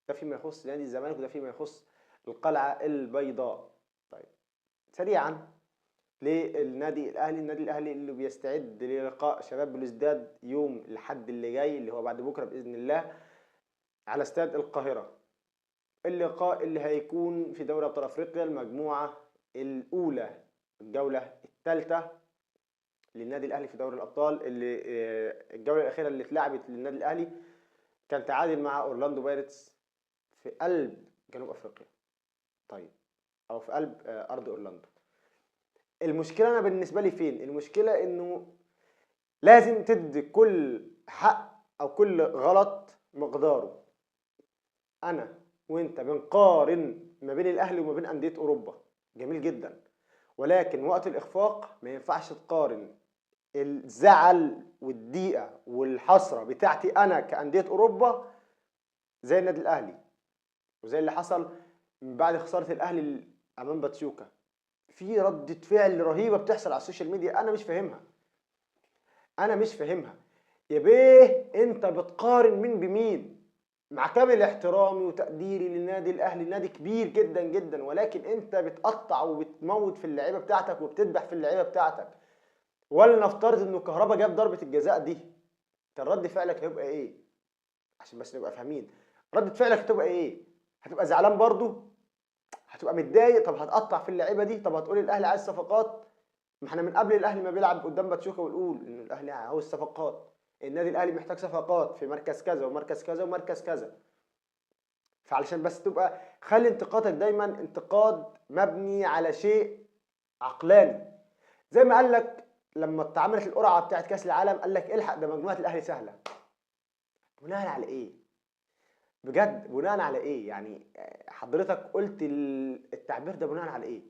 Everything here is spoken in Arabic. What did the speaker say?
ده فيما يخص نادي الزمالك وده فيما يخص القلعة البيضاء. طيب سريعا للنادي الاهلي، النادي الاهلي اللي بيستعد للقاء شباب بلوزداد يوم الاحد اللي جاي اللي هو بعد بكره باذن الله على استاد القاهره. اللقاء اللي هيكون في دوري ابطال افريقيا المجموعه الاولى، الجوله الثالثه للنادي الاهلي في دوري الابطال، اللي الجوله الاخيره اللي اتلعبت للنادي الاهلي كان تعادل مع اورلاندو بايرتس في قلب جنوب افريقيا. طيب او في قلب ارض اورلاندو. المشكله انا بالنسبه لي فين؟ المشكله انه لازم تدي كل حق او كل غلط مقداره. انا وانت بنقارن ما بين الاهلي وما بين انديه اوروبا، جميل جدا، ولكن وقت الاخفاق ما ينفعش تقارن الزعل والضيقه والحسره بتاعتي انا كانديه اوروبا زي النادي الاهلي وزي اللي حصل من بعد خساره الاهلي امام باتشوكا. في ردة فعل رهيبه بتحصل على السوشيال ميديا انا مش فاهمها، انا مش فاهمها. يا بيه انت بتقارن مين بمين؟ مع كامل احترامي وتقديري للنادي الاهلي، نادي كبير جدا جدا، ولكن انت بتقطع وبتموت في اللعيبه بتاعتك وبتذبح في اللعيبه بتاعتك. ولا نفترض انه كهربا جاب ضربه الجزاء دي، كان رد فعلك هيبقى ايه؟ عشان بس نبقى فاهمين ردة فعلك هتبقى ايه؟ هتبقى زعلان برضو؟ هتبقى متضايق؟ طب هتقطع في اللعيبه دي؟ طب هتقول الاهلي عايز صفقات؟ ما احنا من قبل الاهلي ما بيلعب قدام باتشوكا ونقول ان الاهلي عاوز صفقات، النادي الاهلي محتاج صفقات في مركز كذا ومركز كذا ومركز كذا. فعلشان بس تبقى خلي انتقادك دايما انتقاد مبني على شيء عقلاني. زي ما قال لك لما اتعملت القرعه بتاعت كاس العالم قال لك الحق ده مجموعه الاهلي سهله. بناء على ايه؟ بجد بناء على ايه؟ يعني حضرتك قلت التعبير ده بناء على ايه؟